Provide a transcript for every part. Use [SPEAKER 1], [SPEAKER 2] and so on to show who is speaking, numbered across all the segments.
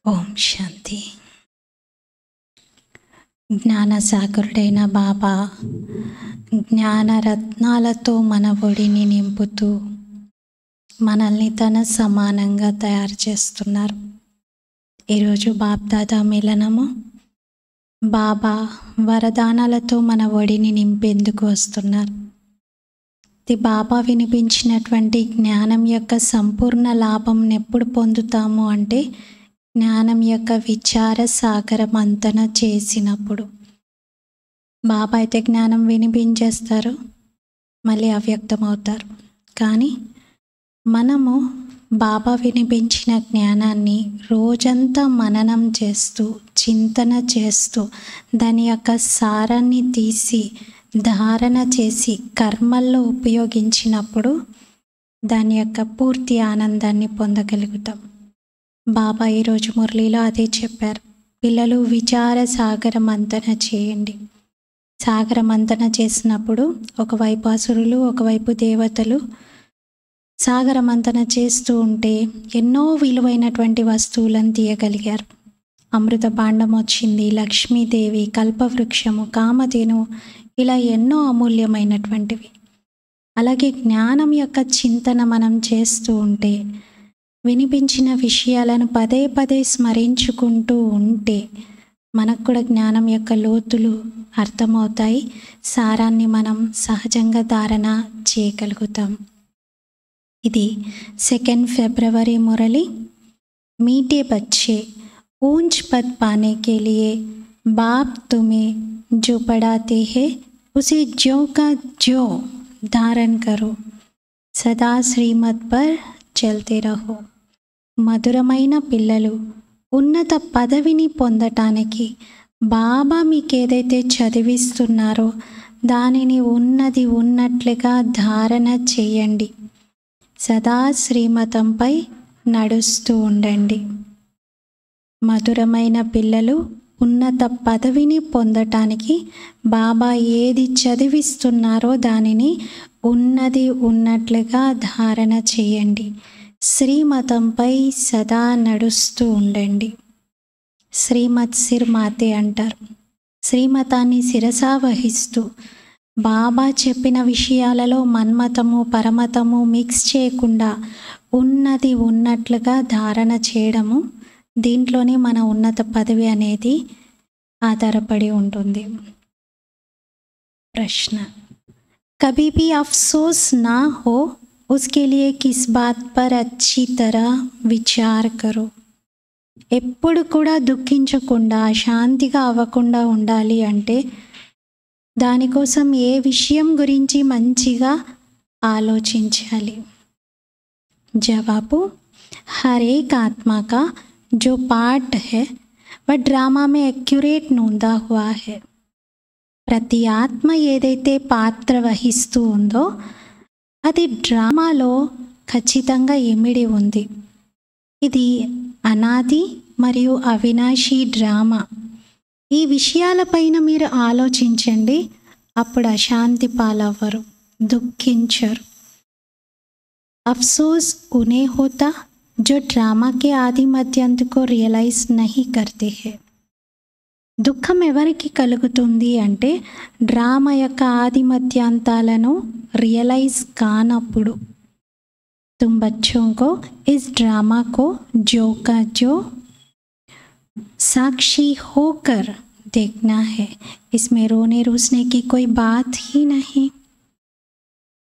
[SPEAKER 1] ఓం శాంతి. జ్ఞానసాగరుడైన బాబా జ్ఞానరత్నాలతో మన ఒడిని నింపుతూ మనల్ని తన సమానంగా తయారు చేస్తున్నారు. ఈరోజు బాప్దాదా మిలనము. బాబా వరదానాలతో మన ఒడిని నింపేందుకు వస్తున్నారు. ఇది బాబా వినిపించినటువంటి జ్ఞానం యొక్క సంపూర్ణ లాభం ఎప్పుడు పొందుతాము అంటే జ్ఞానం యొక్క విచార సాగర మంతన చేసినప్పుడు. బాబా అయితే జ్ఞానం వినిపించేస్తారు, మళ్ళీ అవ్యక్తమవుతారు. కానీ మనము బాబా వినిపించిన జ్ఞానాన్ని రోజంతా మననం చేస్తూ చింతన చేస్తూ దాని యొక్క సారాన్ని తీసి ధారణ చేసి కర్మల్లో ఉపయోగించినప్పుడు దాని యొక్క పూర్తి ఆనందాన్ని పొందగలుగుతాం. బాబా ఈరోజు మురళిలో అదే చెప్పారు. పిల్లలు విచార సాగర మంతన చేయండి. సాగర మంతన చేసినప్పుడు ఒకవైపు అసురులు ఒకవైపు దేవతలు సాగర మంతన చేస్తూ ఉంటే ఎన్నో విలువైనటువంటి వస్తువులను తీయగలిగారు. అమృత భాండం వచ్చింది, లక్ష్మీదేవి, కల్పవృక్షము, కామధేను, ఇలా ఎన్నో అమూల్యమైనటువంటివి. అలాగే జ్ఞానం యొక్క చింతన మనం చేస్తూ ఉంటే వినిపించిన విషయాలను పదే పదే స్మరించుకుంటూ ఉంటే మనకు కూడా జ్ఞానం యొక్క లోతులు అర్థమవుతాయి. సారాన్ని మనం సహజంగా ధారణ చేయగలుగుతాం. ఇది 2 फरवरी मुरली। मीठे बच्चे ऊंच पद पाने के लिए बाप तुम्हें जो पढ़ाते हैं उसे ज्यों का ज्यों धारण करो, सदा श्रीमत पर चलते रहो। మధురమైన పిల్లలు ఉన్నత పదవిని పొందటానికి బాబా మీకు ఏదైతే చదివిస్తున్నారో దానిని ఉన్నది ఉన్నట్లుగా ధారణ చేయండి. సదా శ్రీమతంపై నడుస్తూ ఉండండి. మధురమైన పిల్లలు ఉన్నత పదవిని పొందటానికి బాబా ఏది చదివిస్తున్నారో దానిని ఉన్నది ఉన్నట్లుగా ధారణ చేయండి. శ్రీమతంపై సదా నడుస్తూ ఉండండి. శ్రీమత్ సిర్ మాతే అంటారు. శ్రీమతాన్ని శిరసా వహిస్తూ బాబా చెప్పిన విషయాలలో మన్మతము పరమతము మిక్స్ చేయకుండా ఉన్నది ఉన్నట్లుగా ధారణ చేయడము, దీంట్లోనే మన ఉన్నత పదవి అనేది ఆధారపడి ఉంటుంది. ప్రశ్న: కభీ భీ అఫ్సోస్ నా హో उसके लिए किस बात पर अच्छी तरह विचार करो। ఎప్పుడు కూడా దుఃఖించకుండా శాంతిగా అవ్వకుండా ఉండాలి అంటే దానికోసం ఏ విషయం గురించి మంచిగా ఆలోచించాలి. జవాబు: हर एक आत्मा का जो पार्ट है वह ड्रामा में एक्यूरेट नोंदा हुआ है। ప్రతి ఆత్మ ఏదైతే పాత్ర వహిస్తూ ఉందో అది డ్రామాలో ఖచ్చితంగా ఇమిడి ఉంది. ఇది అనాది మరియు అవినాశీ డ్రామా. ఈ విషయాలపైన మీరు ఆలోచించండి. అప్పుడు అశాంతి పాలవ్వరు, దుఃఖించరు. అఫ్సోస్ ఉనే హోతా జో డ్రామా కే ఆది మధ్యంత్ కో రియలైజ్ నహీ కర్తే హై. దుఃఖం ఎవరికి కలుగుతుంది అంటే డ్రామా యొక్క ఆది మధ్యాంతాలను రియలైజ్ కానప్పుడు. तुम बच्चों को इस ड्रामा को जो का जो साक्षी होकर देखना है, इसमें रोने रूसने की कोई बात ही नहीं.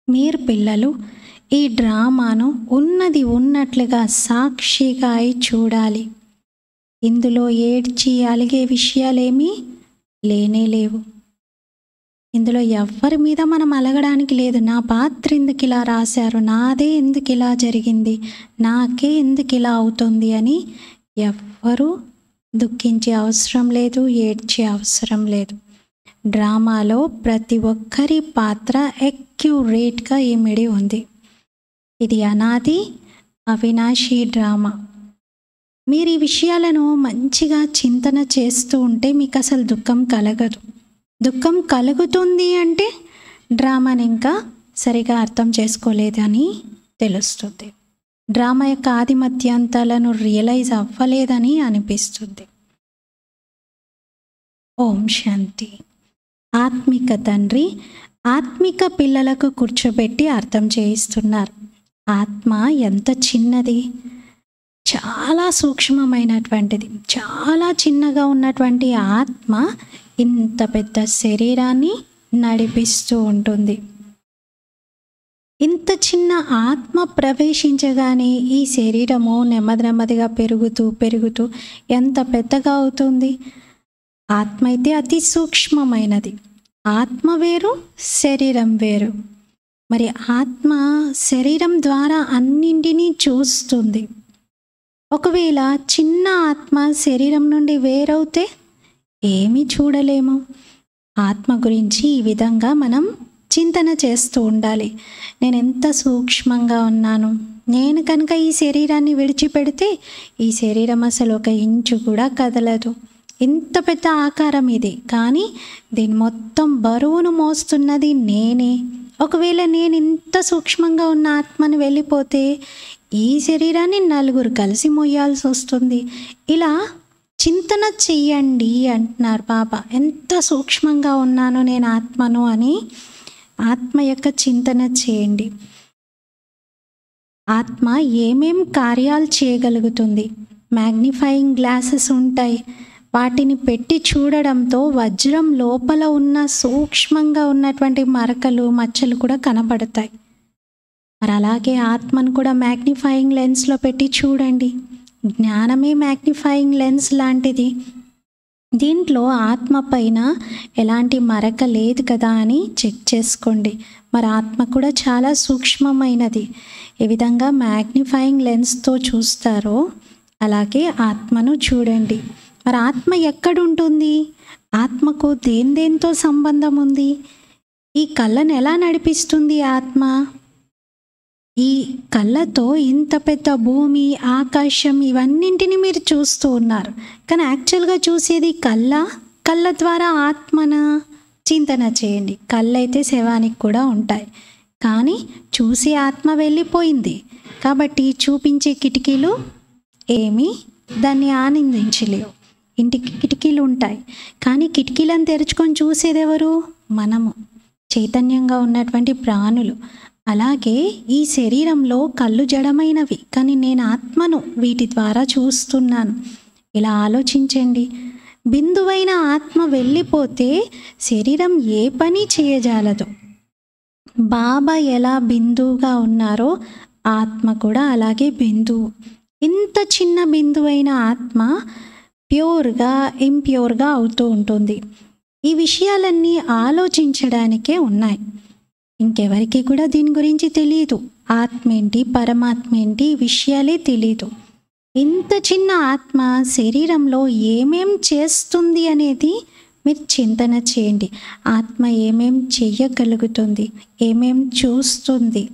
[SPEAKER 1] మీరు పిల్లలు ఈ డ్రామాను ఉన్నది ఉన్నట్లుగా సాక్షిగా అయి చూడాలి. ఇందులో ఏడ్చి అలిగే విషయాలేమీ లేనే లేవు. ఇందులో ఎవ్వరి మీద మనం అలగడానికి లేదు. నా పాత్ర ఎందుకు ఇలా రాశారు, నాదే ఎందుకు ఇలా జరిగింది, నాకే ఎందుకు ఇలా అవుతుంది అని ఎవ్వరూ దుఃఖించే అవసరం లేదు, ఏడ్చే అవసరం లేదు. డ్రామాలో ప్రతి ఒక్కరి పాత్ర ఎక్యురేట్గా ఇమిడి ఉంది. ఇది అనాది అవినాశీ డ్రామా. మీరు ఈ విషయాలను మంచిగా చింతన చేస్తూ ఉంటే మీకు అసలు దుఃఖం కలగదు. దుఃఖం కలుగుతుంది అంటే డ్రామాని ఇంకా సరిగా అర్థం చేసుకోలేదని తెలుస్తుంది. డ్రామా యొక్క ఆది మధ్యాంతాలను రియలైజ్ అవ్వలేదని అనిపిస్తుంది. ఓం శాంతి. ఆత్మిక తండ్రి ఆత్మిక పిల్లలకు కూర్చోబెట్టి అర్థం చేయిస్తున్నారు. ఆత్మ ఎంత చిన్నది, చాలా సూక్ష్మమైనటువంటిది. చాలా చిన్నగా ఉన్నటువంటి ఆత్మ ఇంత పెద్ద శరీరాన్ని నడిపిస్తూ ఉంటుంది. ఇంత చిన్న ఆత్మ ప్రవేశించగానే ఈ శరీరము నెమ్మదిగా పెరుగుతూ ఎంత పెద్దగా అవుతుంది. ఆత్మ అయితే అతి సూక్ష్మమైనది. ఆత్మ వేరు, శరీరం వేరు. మరి ఆత్మ శరీరం ద్వారా అన్నింటినీ చూస్తుంది. ఒకవేళ చిన్న ఆత్మ శరీరం నుండి వేరవుతే ఏమీ చూడలేము. ఆత్మ గురించి ఈ విధంగా మనం చింతన చేస్తూ ఉండాలి. నేను ఎంత సూక్ష్మంగా ఉన్నాను, నేను కనుక ఈ శరీరాన్ని విడిచిపెడితే ఈ శరీరం అసలు 1 ఇంచు కూడా కదలదు. ఇంత పెద్ద ఆకారం ఇది, కానీ దీని మొత్తం బరువును మోస్తున్నది నేనే. ఒకవేళ నేను ఇంత సూక్ష్మంగా ఉన్న ఆత్మను వెళ్ళిపోతే ఈ శరీరాన్ని 4 కలిసి మోయాల్సి వస్తుంది. ఇలా చింతన చెయ్యండి అంటున్నారు బాబా. ఎంత సూక్ష్మంగా ఉన్నాను నేను ఆత్మను అని ఆత్మ యొక్క చింతన చేయండి. ఆత్మ ఏమేం కార్యాలు చేయగలుగుతుంది. మ్యాగ్నిఫైయింగ్ గ్లాసెస్ ఉంటాయి, వాటిని పెట్టి చూడడంతో వజ్రం లోపల ఉన్న సూక్ష్మంగా ఉన్నటువంటి మరకలు మచ్చలు కూడా కనబడతాయి. మరి అలాగే ఆత్మను కూడా మ్యాగ్నిఫైయింగ్ లెన్స్లో పెట్టి చూడండి. జ్ఞానమే మ్యాగ్నిఫైయింగ్ లెన్స్ లాంటిది. దీంట్లో ఆత్మ పైన ఎలాంటి మరక లేదు కదా అని చెక్ చేసుకోండి. మరి ఆత్మ కూడా చాలా సూక్ష్మమైనది. ఏ విధంగా మ్యాగ్నిఫైయింగ్ లెన్స్తో చూస్తారో అలాగే ఆత్మను చూడండి. మరి ఆత్మ ఎక్కడుంటుంది? ఆత్మకు దేంతో సంబంధం ఉంది? ఈ కళ్ళను ఎలా నడిపిస్తుంది ఆత్మ? ఈ కళ్ళతో ఇంత పెద్ద భూమి, ఆకాశం ఇవన్నింటినీ మీరు చూస్తూ ఉన్నారు. కానీ యాక్చువల్గా చూసేది కళ్ళ ద్వారా ఆత్మన చింతన చేయండి. కళ్ళైతే శవానికి కూడా ఉంటాయి, కానీ చూసే ఆత్మ వెళ్ళిపోయింది. కాబట్టి చూపించే కిటికీలు ఏమీ దాన్ని ఆనందించలేవు. ఇంటికి కిటికీలు ఉంటాయి, కానీ కిటికీలను తెరుచుకొని చూసేది ఎవరు? మనము, చైతన్యంగా ఉన్నటువంటి ప్రాణులు. అలాగే ఈ శరీరంలో కళ్ళు జడమైనవి, కానీ నేను ఆత్మను వీటి ద్వారా చూస్తున్నాను. ఇలా ఆలోచించండి. బిందువైన ఆత్మ వెళ్ళిపోతే శరీరం ఏ పని చేయజాలదు. బాబా ఎలా బిందువుగా ఉన్నారో ఆత్మ కూడా అలాగే బిందువు. ఇంత చిన్న బిందువైన ఆత్మ ప్యూర్గా ఇంప్యూర్గా అవుతూ ఉంటుంది. ఈ విషయాలన్నీ ఆలోచించడానికే ఉన్నాయి. ఇంకెవరికి కూడా దీని గురించి తెలియదు. ఆత్మ ఏంటి, పరమాత్మ ఏంటి, ఈ విషయాలే తెలీదు. ఇంత చిన్న ఆత్మ శరీరంలో ఏమేం చేస్తుంది అనేది మీరు చింతన చేయండి. ఆత్మ ఏమేం చెయ్యగలుగుతుంది, ఏమేం చూస్తుంది.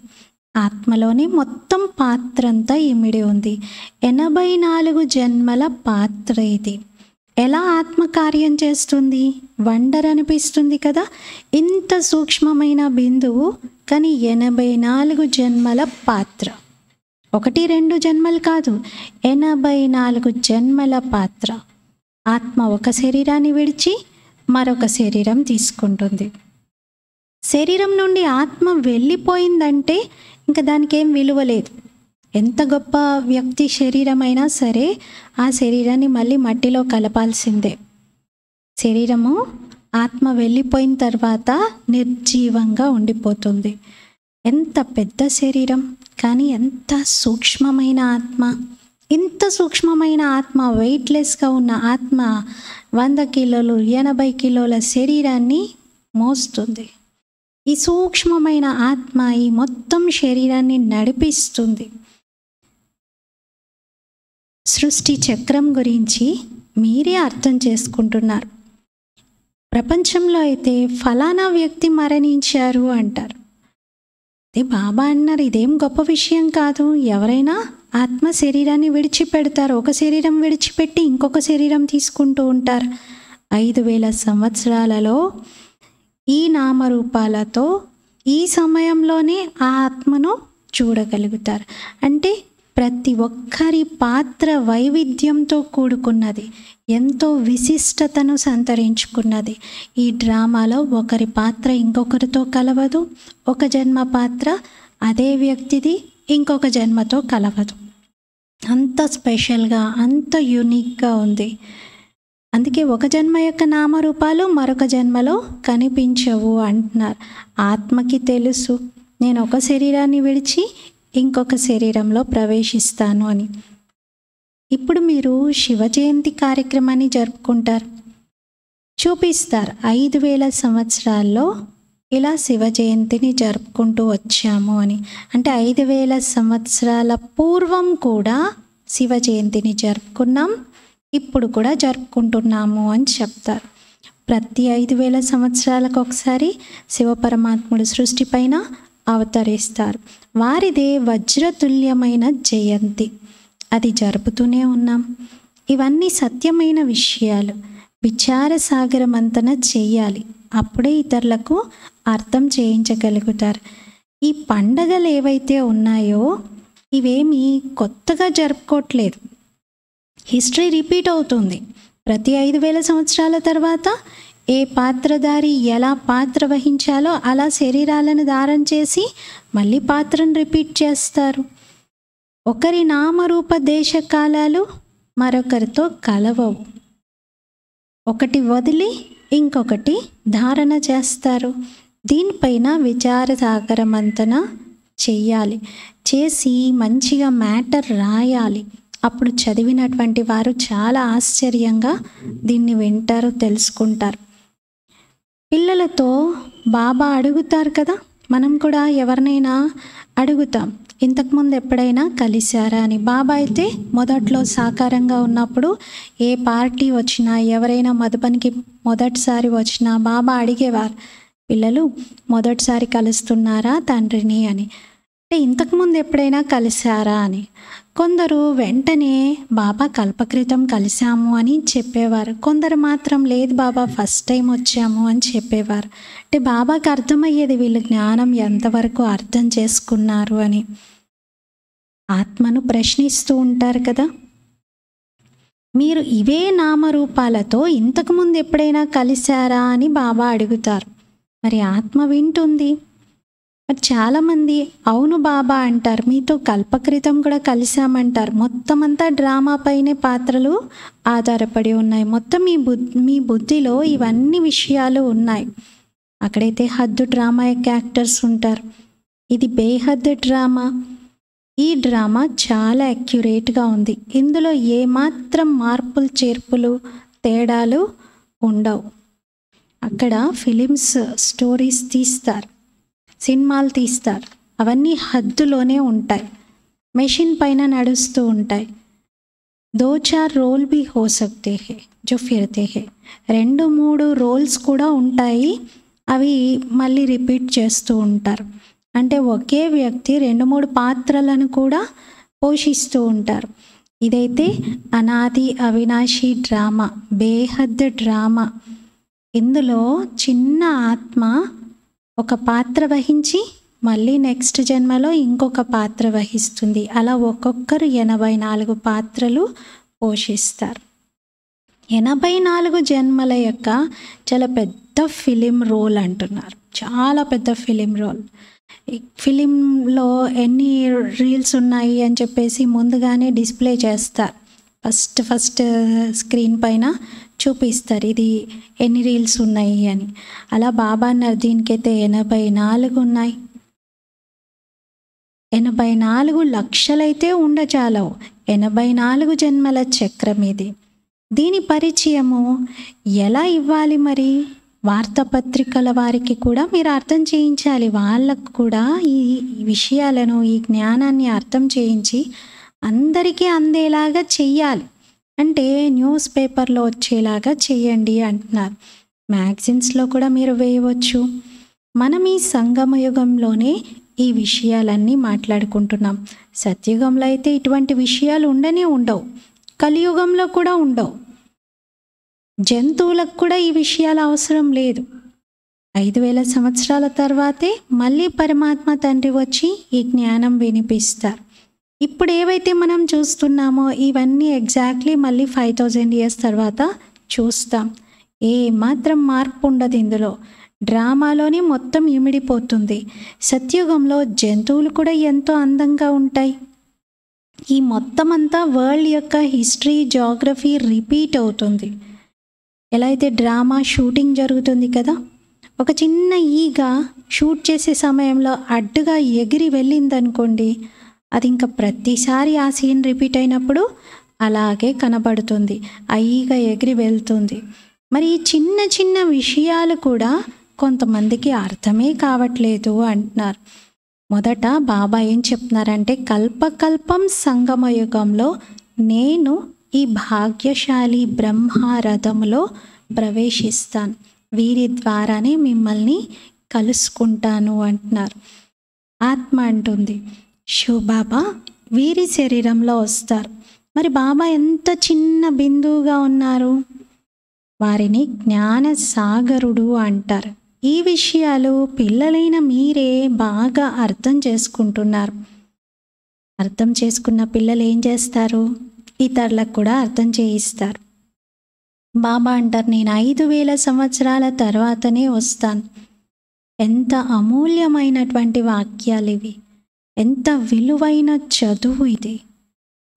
[SPEAKER 1] ఆత్మలోనే మొత్తం పాత్ర అంతా ఇమిడి ఉంది. 84 జన్మల పాత్ర ఇది. ఎలా ఆత్మ కార్యం చేస్తుంది? వండర్ అనిపిస్తుంది కదా. ఇంత సూక్ష్మమైన బిందువు, కానీ 84 జన్మల పాత్ర. 1-2 జన్మలు కాదు, 84 జన్మల పాత్ర. ఆత్మ ఒక శరీరాన్ని విడిచి మరొక శరీరం తీసుకుంటుంది. శరీరం నుండి ఆత్మ వెళ్ళిపోయిందంటే ఇంకా దానికి ఏం విలువ లేదు. ఎంత గొప్ప వ్యక్తి శరీరమైనా సరే ఆ శరీరాన్ని మళ్ళీ మట్టిలో కలపాల్సిందే. శరీరము ఆత్మ వెళ్ళిపోయిన తర్వాత నిర్జీవంగా ఉండిపోతుంది. ఎంత పెద్ద శరీరం, కానీ ఎంత సూక్ష్మమైన ఆత్మ. ఇంత సూక్ష్మమైన ఆత్మ, వెయిట్లెస్గా ఉన్న ఆత్మ 100 కిలోలు 80 కిలోల శరీరాన్ని మోస్తుంది. ఈ సూక్ష్మమైన ఆత్మ ఈ మొత్తం శరీరాన్ని నడిపిస్తుంది. సృష్టి చక్రం గురించి మీరే అర్థం చేసుకుంటున్నారు. ప్రపంచంలో అయితే ఫలానా వ్యక్తి మరణించారు అంటారు. అదే బాబా అన్నారు, ఇదేం గొప్ప విషయం కాదు. ఎవరైనా ఆత్మ శరీరాన్ని విడిచిపెడతారు. ఒక శరీరం విడిచిపెట్టి ఇంకొక శరీరం తీసుకుంటూ ఉంటారు. 5000 సంవత్సరాలలో ఈ నామరూపాలతో ఈ సమయంలోనే ఆ ఆత్మను చూడగలుగుతారు. అంటే ప్రతి ఒక్కరి పాత్ర వైవిధ్యంతో కూడుకున్నది, ఎంతో విశిష్టతను సంతరించుకున్నది. ఈ డ్రామాలో ఒకరి పాత్ర ఇంకొకరితో కలవదు, ఒక జన్మ పాత్ర అదే వ్యక్తిది ఇంకొక జన్మతో కలవదు. అంత స్పెషల్గా, అంత యూనిక్గా ఉంది. అందుకే ఒక జన్మ యొక్క నామరూపాలు మరొక జన్మలో కనిపించవు అంటున్నారు. ఆత్మకి తెలుసు నేను ఒక శరీరాన్ని విడిచి ఇంకొక శరీరంలో ప్రవేశిస్తాను అని. ఇప్పుడు మీరు శివ జయంతి కార్యక్రమాన్ని జరుపుకుంటారు, చూపిస్తారు 5000 సంవత్సరాల్లో ఇలా శివ జయంతిని జరుపుకుంటూ వచ్చాము అని. అంటే 5000 సంవత్సరాల పూర్వం కూడా శివ జయంతిని జరుపుకున్నాం, ఇప్పుడు కూడా జరుపుకుంటున్నాము అని చెప్తారు. ప్రతి 5000 సంవత్సరాలకు ఒకసారి శివపరమాత్ముడు సృష్టి పైన అవతరిస్తారు. వారిదే వజ్రతుల్యమైన జయంతి, అది జరుపుతూనే ఉన్నాం. ఇవన్నీ సత్యమైన విషయాలు. విచారసాగరమంతన చెయ్యాలి, అప్పుడే ఇతరులకు అర్థం చేయించగలుగుతారు. ఈ పండగలు ఏవైతే ఉన్నాయో ఇవేమీ కొత్తగా జరుపుకోవట్లేదు. హిస్టరీ రిపీట్ అవుతుంది. ప్రతి 5000 సంవత్సరాల తర్వాత ఏ పాత్రధారి ఎలా పాత్ర వహించాలో అలా శరీరాలను ధారణ చేసి మళ్ళీ పాత్రను రిపీట్ చేస్తారు. ఒకరి నామరూప దేశకాలాలు మరొకరితో కలవవు. ఒకటి వదిలి ఇంకొకటి ధారణ చేస్తారు. దీనిపైన విచారసాగరమంతన చెయ్యాలి, చేసి మంచిగా మ్యాటర్ రాయాలి. అప్పుడు చదివినటువంటి వారు చాలా ఆశ్చర్యంగా దీన్ని వింటారు, తెలుసుకుంటారు. పిల్లలతో బాబా అడుగుతారు కదా, మనం కూడా ఎవరినైనా అడుగుతాం, ఇంతకుముందు ఎప్పుడైనా కలిశారా అని. బాబా అయితే మొదట్లో సాకారంగా ఉన్నప్పుడు ఏ పార్టీ వచ్చినా, ఎవరైనా మధుబనికి మొదటిసారి వచ్చినా బాబా అడిగేవారు, పిల్లలు మొదటిసారి కలుస్తున్నారా తండ్రిని అని. అంటే ఇంతకుముందు ఎప్పుడైనా కలిశారా అని. కొందరు వెంటనే బాబా కల్పక్రితం కలిశాము అని చెప్పేవారు, కొందరు మాత్రం లేదు బాబా ఫస్ట్ టైం వచ్చాము అని చెప్పేవారు. అంటే బాబాకి అర్థమయ్యేది వీళ్ళు జ్ఞానం ఎంతవరకు అర్థం చేసుకున్నారు అని. ఆత్మను ప్రశ్నిస్తూ ఉంటారు కదా, మీరు ఇవే నామరూపాలతో ఇంతకుముందు ఎప్పుడైనా కలిశారా అని బాబా అడుగుతారు. మరి ఆత్మ వింటుంది. మరి చాలామంది అవును బాబా అంటారు, మీతో కల్పక్రితం కూడా కలిశామంటారు. మొత్తం అంతా డ్రామా పైనే పాత్రలు ఆధారపడి ఉన్నాయి. మొత్తం మీ బుద్ధిలో ఇవన్నీ విషయాలు ఉన్నాయి. అక్కడైతే హద్దు డ్రామా యొక్క యాక్టర్స్ ఉంటారు, ఇది బేహద్దు డ్రామా. ఈ డ్రామా చాలా అక్యురేట్గా ఉంది. ఇందులో ఏమాత్రం మార్పులు చేర్పులు తేడాలు ఉండవు. అక్కడ ఫిలిమ్స్ స్టోరీస్ తీస్తారు, సినిమాలు తీస్తారు, అవన్నీ హద్దులోనే ఉంటాయి, మెషిన్ పైన నడుస్తూ ఉంటాయి. 2-4 రోల్ भी हो सकते हैं जो फिरते हैं. 2-3 రోల్స్ కూడా ఉంటాయి, అవి మళ్ళీ రిపీట్ చేస్తూ ఉంటారు. అంటే ఒకే వ్యక్తి 2-3 పాత్రలను కూడా పోషిస్తూ ఉంటారు. ఇదైతే అనాది అవినాశి డ్రామా, బేహద్ డ్రామా. ఇందులో చిన్న ఆత్మ ఒక పాత్ర వహించి మళ్ళీ నెక్స్ట్ జన్మలో ఇంకొక పాత్ర వహిస్తుంది. అలా ఒక్కొక్కరు 84 పాత్రలు పోషిస్తారు. 84 జన్మల యొక్క చాలా పెద్ద ఫిలిం రోల్ అంటున్నారు, చాలా పెద్ద ఫిలిం రోల్. ఫిలింలో ఎన్ని రీల్స్ ఉన్నాయి అని చెప్పేసి ముందుగానే డిస్ప్లే చేస్తారు. ఫస్ట్ స్క్రీన్ పైన చూపిస్తారు ఇది ఎన్ని రీల్స్ ఉన్నాయి అని. అలా బాబా అన్నారు దీనికైతే 84 ఉన్నాయి. 84 లక్షలైతే ఉండచాలవు. 84 జన్మల చక్రం ఇది. దీని పరిచయము ఎలా ఇవ్వాలి మరి? వార్తాపత్రికల వారికి కూడా మీరు అర్థం చేయించాలి. వాళ్ళకు కూడా ఈ విషయాలను, ఈ జ్ఞానాన్ని అర్థం చేయించి అందరికీ అందేలాగా చెయ్యాలి. అంటే న్యూస్ పేపర్లో వచ్చేలాగా చెయ్యండి అంటున్నారు. మ్యాగజైన్స్లో కూడా మీరు వేయవచ్చు. మనం ఈ సంగమయుగంలోనే ఈ విషయాలన్నీ మాట్లాడుకుంటున్నాం. సత్యుగంలో అయితే ఇటువంటి విషయాలు ఉండనే ఉండవు, కలియుగంలో కూడా ఉండవు. జంతువులకు కూడా ఈ విషయాలు అవసరం లేదు. 5000 సంవత్సరాల తర్వాతే మళ్ళీ పరమాత్మ తండ్రి వచ్చి ఈ జ్ఞానం వినిపిస్తారు. ఇప్పుడు ఏవైతే మనం చూస్తున్నామో ఇవన్నీ ఎగ్జాక్ట్లీ మళ్ళీ 5000 ఇయర్స్ తర్వాత చూస్తాం. ఏ మాత్రం మార్పు ఉండదు ఇందులో. డ్రామాలోనే మొత్తం ఇమిడిపోతుంది. సత్యుగంలో జంతువులు కూడా ఎంతో అందంగా ఉంటాయి. ఈ మొత్తం అంతా వరల్డ్ యొక్క హిస్టరీ, జాగ్రఫీ రిపీట్ అవుతుంది. ఎలా అయితే డ్రామా షూటింగ్ జరుగుతుంది కదా, ఒక చిన్న ఈగ షూట్ చేసే సమయంలో అడ్డుగా ఎగిరి వెళ్ళిందనుకోండి, అది ఇంకా ప్రతిసారి ఆ సీన్ రిపీట్ అయినప్పుడు అలాగే కనబడుతుంది. ఆ ఈగ ఎగిరి వెళ్తుంది. మరి ఈ చిన్న చిన్న విషయాలు కూడా కొంతమందికి అర్థమే కావట్లేదు అంటున్నారు. మొదట బాబా ఏం చెప్తున్నారంటే, కల్పకల్పం సంగమయుగంలో నేను ఈ భాగ్యశాలి బ్రహ్మరథములో ప్రవేశిస్తాను, వీరి ద్వారానే మిమ్మల్ని కలుసుకుంటాను అంటున్నారు. ఆత్మ అంటుంది, శివబాబా వీరి శరీరంలో వస్తారు. మరి బాబా ఎంత చిన్న బిందువుగా ఉన్నారు. వారిని జ్ఞాన సాగరుడు అంటారు. ఈ విషయాలు పిల్లలైన మీరే బాగా అర్థం చేసుకుంటున్నారు. అర్థం చేసుకున్న పిల్లలు ఏం చేస్తారు, ఇతరులకు కూడా అర్థం చేయిస్తారు. బాబా అంటారు, నేను 5000 సంవత్సరాల తర్వాతనే వస్తాను. ఎంత అమూల్యమైనటువంటి వాక్యాలు ఇవి, ఎంత విలువైన చదువు ఇది.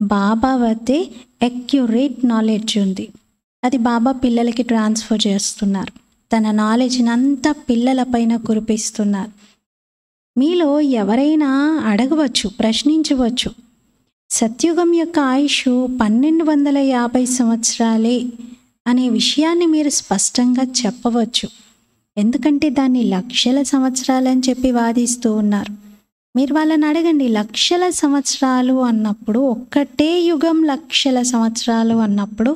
[SPEAKER 1] బాబా వద్దే అక్యురేట్ నాలెడ్జ్ ఉంది. అది బాబా పిల్లలకి ట్రాన్స్ఫర్ చేస్తున్నారు. తన నాలెడ్జ్ని అంతా పిల్లలపైన కురిపిస్తున్నారు. మీలో ఎవరైనా అడగవచ్చు, ప్రశ్నించవచ్చు, సత్యుగం యొక్క ఆయుష్ 1250 సంవత్సరాలే అనే విషయాన్ని మీరు స్పష్టంగా చెప్పవచ్చు. ఎందుకంటే దాన్ని లక్షల సంవత్సరాలని చెప్పి వాదిస్తూ ఉన్నారు. మీరు వాళ్ళని అడగండి, లక్షల సంవత్సరాలు అన్నప్పుడు, ఒక్కటే యుగం లక్షల సంవత్సరాలు అన్నప్పుడు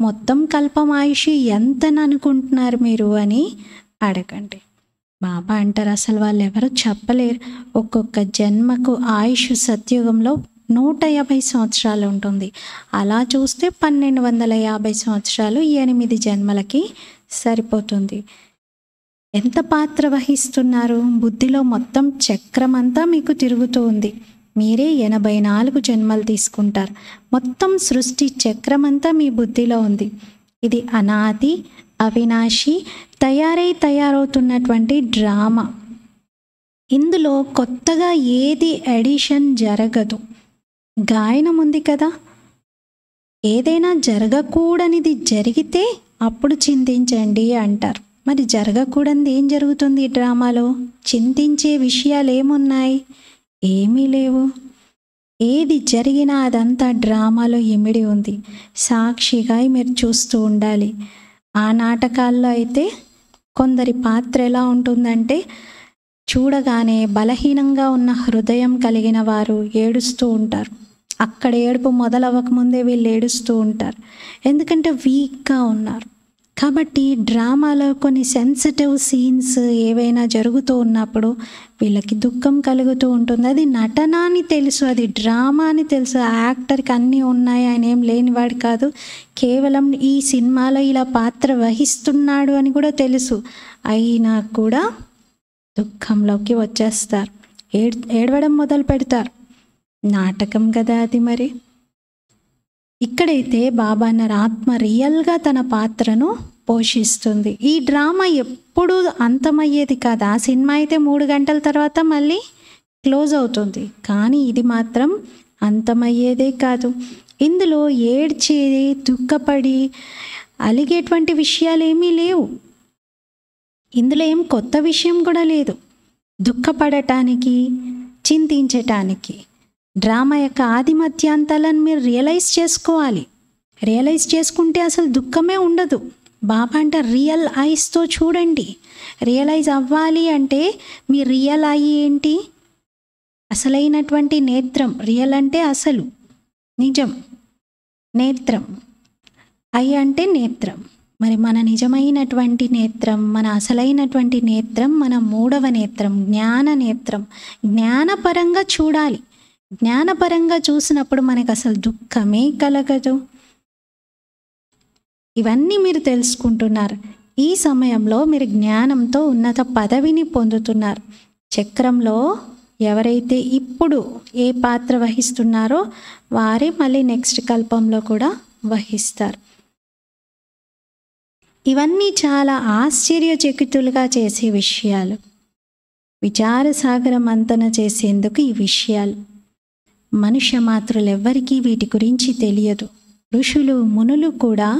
[SPEAKER 1] మొత్తం కల్పం ఆయుష్ ఎంతని అనుకుంటున్నారు మీరు అని అడగండి. బాబా అంటారు, అసలు వాళ్ళు ఎవరు చెప్పలేరు. ఒక్కొక్క జన్మకు ఆయుష్ సత్యుగంలో 150 సంవత్సరాలు ఉంటుంది. అలా చూస్తే 1250 సంవత్సరాలు 8 జన్మలకి సరిపోతుంది. ఎంత పాత్ర వహిస్తున్నారు. బుద్ధిలో మొత్తం చక్రం అంతా మీకు తిరుగుతూ ఉంది. మీరే 84 జన్మలు తీసుకుంటారు. మొత్తం సృష్టి చక్రం అంతా మీ బుద్ధిలో ఉంది. ఇది అనాది, అవినాశి, తయారవుతున్నటువంటి డ్రామా. ఇందులో కొత్తగా ఏది ఎడిషన్ జరగదు. గాయనం ఉంది కదా, ఏదైనా జరగకూడనిది జరిగితే అప్పుడు చింతించండి అంటారు. మరి జరగకూడనిది ఏం జరుగుతుంది ఈ డ్రామాలో? చింతించే విషయాలు ఏమున్నాయి? ఏమీ లేవు. ఏది జరిగినా అదంతా డ్రామాలో ఇమిడి ఉంది. సాక్షిగా మీరు చూస్తూ ఉండాలి. ఆ నాటకాల్లో అయితే కొందరి పాత్ర ఎలా ఉంటుందంటే, చూడగానే బలహీనంగా ఉన్న హృదయం కలిగిన వారు ఏడుస్తూ ఉంటారు. అక్కడ ఏడుపు మొదలవ్వకముందే వీళ్ళు ఏడుస్తూ ఉంటారు. ఎందుకంటే వీక్గా ఉన్నారు. కాబట్టి డ్రామాలో కొన్ని సెన్సిటివ్ సీన్స్ ఏవైనా జరుగుతూ ఉన్నప్పుడు వీళ్ళకి దుఃఖం కలుగుతూ ఉంటుంది. అది నటన అని తెలుసు, అది డ్రామా అని తెలుసు. యాక్టర్కి అన్నీ ఉన్నాయి, ఆయన ఏం లేనివాడు కాదు, కేవలం ఈ సినిమాలో ఇలా పాత్ర వహిస్తున్నాడు అని కూడా తెలుసు. అయినా కూడా దుఃఖంలోకి వచ్చేస్తారు, ఏడవడం మొదలు పెడతారు. నాటకం కదా అది. మరి ఇక్కడైతే బాబా అన్నారు, ఆత్మ రియల్గా తన పాత్రను పోషిస్తుంది. ఈ డ్రామా ఎప్పుడూ అంతమయ్యేది కాదు. ఆ సినిమా అయితే 3 గంటల తర్వాత మళ్ళీ క్లోజ్ అవుతుంది. కానీ ఇది మాత్రం అంతమయ్యేదే కాదు. ఇందులో ఏడ్చేది, దుఃఖపడి అలిగేటువంటి విషయాలు ఏమీ లేవు. ఇందులో ఏం కొత్త విషయం కూడా లేదు దుఃఖపడటానికి, చింతించటానికి. డ్రామా యొక్క ఆది మధ్యాంతాలను మీరు రియలైజ్ చేసుకోవాలి. రియలైజ్ చేసుకుంటే అసలు దుఃఖమే ఉండదు. బాబా అంటే రియల్ ఐస్తో చూడండి. రియలైజ్ అవ్వాలి అంటే మీ రియల్ ఐ ఏంటి? అసలైనటువంటి నేత్రం. రియల్ అంటే అసలు, నిజం. నేత్రం, ఐ అంటే నేత్రం. మరి మన నిజమైనటువంటి నేత్రం, మన అసలైనటువంటి నేత్రం, మన 3వ నేత్రం జ్ఞాన నేత్రం. జ్ఞానపరంగా చూడాలి. జ్ఞానపరంగా చూసినప్పుడు మనకు అసలు దుఃఖమే కలగదు. ఇవన్నీ మీరు తెలుసుకుంటున్నారు. ఈ సమయంలో మీరు జ్ఞానంతో ఉన్నత పదవిని పొందుతున్నారు. చక్రంలో ఎవరైతే ఇప్పుడు ఏ పాత్ర వహిస్తున్నారో వారే మళ్ళీ నెక్స్ట్ కల్పంలో కూడా వహిస్తారు. ఇవన్నీ చాలా ఆశ్చర్యచకితులుగా చేసే విషయాలు. విచారసాగర మంతన చేసేందుకు ఈ విషయాలు. మనుష్య మాతృలెవ్వరికీ వీటి గురించి తెలియదు. ఋషులు మునులు కూడా